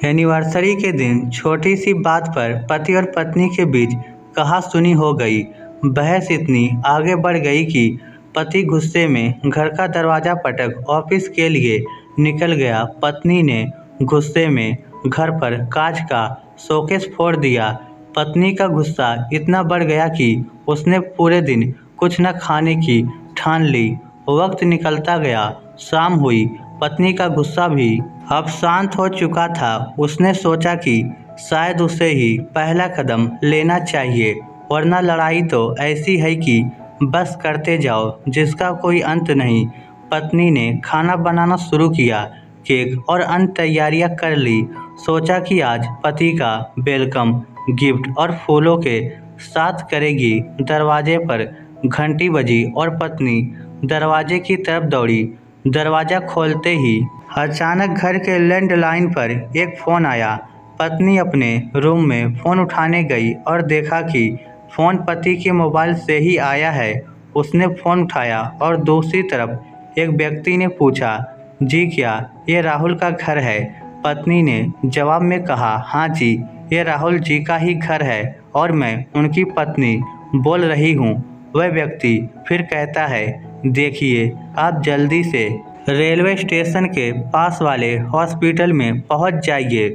Anniversary के दिन छोटी सी बात पर पति और पत्नी के बीच कहासुनी हो गई। बहस इतनी आगे बढ़ गई कि पति गुस्से में घर का दरवाज़ा पटक ऑफिस के लिए निकल गया। पत्नी ने गुस्से में घर पर कांच का शोकेस फोड़ दिया। पत्नी का गुस्सा इतना बढ़ गया कि उसने पूरे दिन कुछ न खाने की ठान ली। वक्त निकलता गया, शाम हुई। पत्नी का गुस्सा भी अब शांत हो चुका था। उसने सोचा कि शायद उसे ही पहला कदम लेना चाहिए, वरना लड़ाई तो ऐसी है कि बस करते जाओ जिसका कोई अंत नहीं। पत्नी ने खाना बनाना शुरू किया, केक और अन्य तैयारियां कर ली। सोचा कि आज पति का वेलकम गिफ्ट और फूलों के साथ करेगी। दरवाजे पर घंटी बजी और पत्नी दरवाजे की तरफ दौड़ी। दरवाज़ा खोलते ही अचानक घर के लैंडलाइन पर एक फ़ोन आया। पत्नी अपने रूम में फ़ोन उठाने गई और देखा कि फ़ोन पति के मोबाइल से ही आया है। उसने फ़ोन उठाया और दूसरी तरफ एक व्यक्ति ने पूछा, जी क्या ये राहुल का घर है? पत्नी ने जवाब में कहा, हाँ जी, ये राहुल जी का ही घर है और मैं उनकी पत्नी बोल रही हूँ। वह व्यक्ति फिर कहता है, देखिए आप जल्दी से रेलवे स्टेशन के पास वाले हॉस्पिटल में पहुंच जाइए।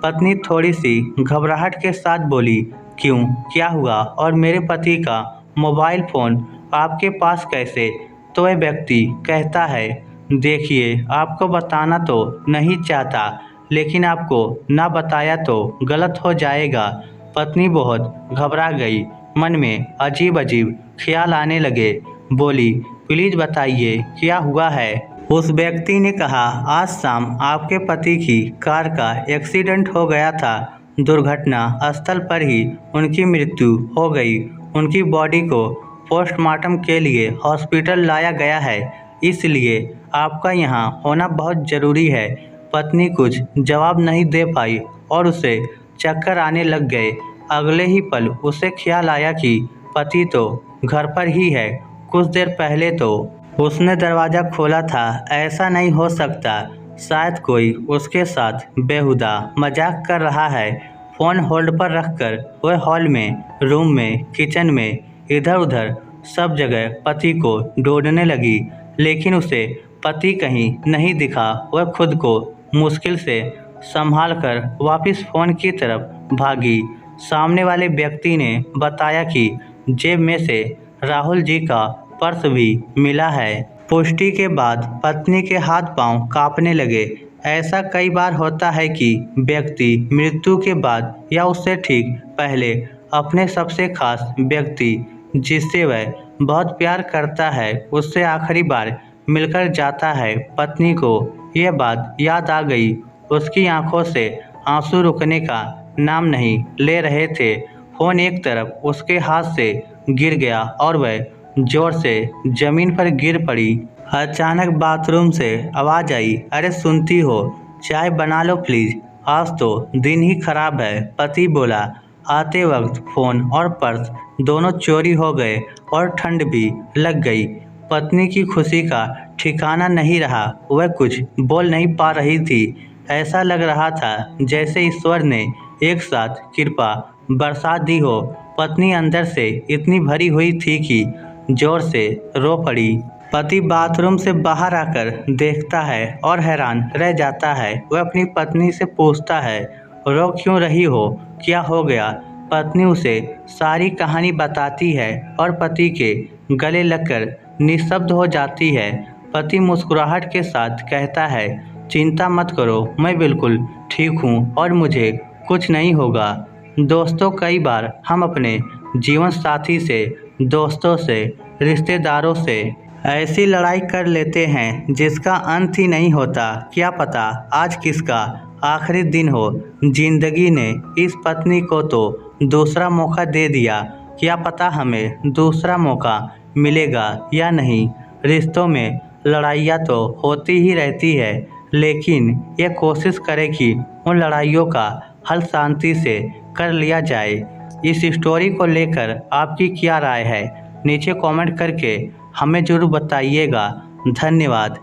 पत्नी थोड़ी सी घबराहट के साथ बोली, क्यों, क्या हुआ और मेरे पति का मोबाइल फ़ोन आपके पास कैसे? तो वह व्यक्ति कहता है, देखिए आपको बताना तो नहीं चाहता, लेकिन आपको ना बताया तो गलत हो जाएगा। पत्नी बहुत घबरा गई। मन में अजीब अजीब ख्याल आने लगे। बोली, प्लीज़ बताइए क्या हुआ है? उस व्यक्ति ने कहा, आज शाम आपके पति की कार का एक्सीडेंट हो गया था। दुर्घटना स्थल पर ही उनकी मृत्यु हो गई। उनकी बॉडी को पोस्टमार्टम के लिए हॉस्पिटल लाया गया है, इसलिए आपका यहाँ होना बहुत ज़रूरी है। पत्नी कुछ जवाब नहीं दे पाई और उसे चक्कर आने लग गए। अगले ही पल उसे ख्याल आया कि पति तो घर पर ही है। कुछ देर पहले तो उसने दरवाज़ा खोला था। ऐसा नहीं हो सकता, शायद कोई उसके साथ बेहुदा मजाक कर रहा है। फ़ोन होल्ड पर रखकर वह हॉल में, रूम में, किचन में, इधर उधर सब जगह पति को ढूंढने लगी, लेकिन उसे पति कहीं नहीं दिखा। वह खुद को मुश्किल से संभाल कर वापस फ़ोन की तरफ भागी। सामने वाले व्यक्ति ने बताया कि जेब में से राहुल जी का पर्स भी मिला है। पुष्टि के बाद पत्नी के हाथ पांव कांपने लगे। ऐसा कई बार होता है कि व्यक्ति मृत्यु के बाद या उससे ठीक पहले अपने सबसे खास व्यक्ति, जिससे वह बहुत प्यार करता है, उससे आखिरी बार मिलकर जाता है। पत्नी को यह बात याद आ गई। उसकी आंखों से आंसू रुकने का नाम नहीं ले रहे थे। फ़ोन एक तरफ उसके हाथ से गिर गया और वह जोर से जमीन पर गिर पड़ी। अचानक बाथरूम से आवाज़ आई, अरे सुनती हो, चाय बना लो प्लीज़, आज तो दिन ही खराब है। पति बोला। आते वक्त फ़ोन और पर्स दोनों चोरी हो गए और ठंड भी लग गई। पत्नी की खुशी का ठिकाना नहीं रहा। वह कुछ बोल नहीं पा रही थी। ऐसा लग रहा था जैसे ईश्वर ने एक साथ कृपा बरसा दी हो। पत्नी अंदर से इतनी भरी हुई थी कि जोर से रो पड़ी। पति बाथरूम से बाहर आकर देखता है और हैरान रह जाता है। वह अपनी पत्नी से पूछता है, रो क्यों रही हो, क्या हो गया? पत्नी उसे सारी कहानी बताती है और पति के गले लगकर निशब्द हो जाती है। पति मुस्कुराहट के साथ कहता है, चिंता मत करो, मैं बिल्कुल ठीक हूँ और मुझे कुछ नहीं होगा। दोस्तों, कई बार हम अपने जीवन साथी से, दोस्तों से, रिश्तेदारों से ऐसी लड़ाई कर लेते हैं जिसका अंत ही नहीं होता। क्या पता आज किसका आखिरी दिन हो। जिंदगी ने इस पत्नी को तो दूसरा मौका दे दिया। क्या पता हमें दूसरा मौका मिलेगा या नहीं। रिश्तों में लड़ाइयाँ तो होती ही रहती है, लेकिन ये कोशिश करें कि उन लड़ाइयों का हल शांति से कर लिया जाए। इस स्टोरी को लेकर आपकी क्या राय है, नीचे कमेंट करके हमें ज़रूर बताइएगा। धन्यवाद।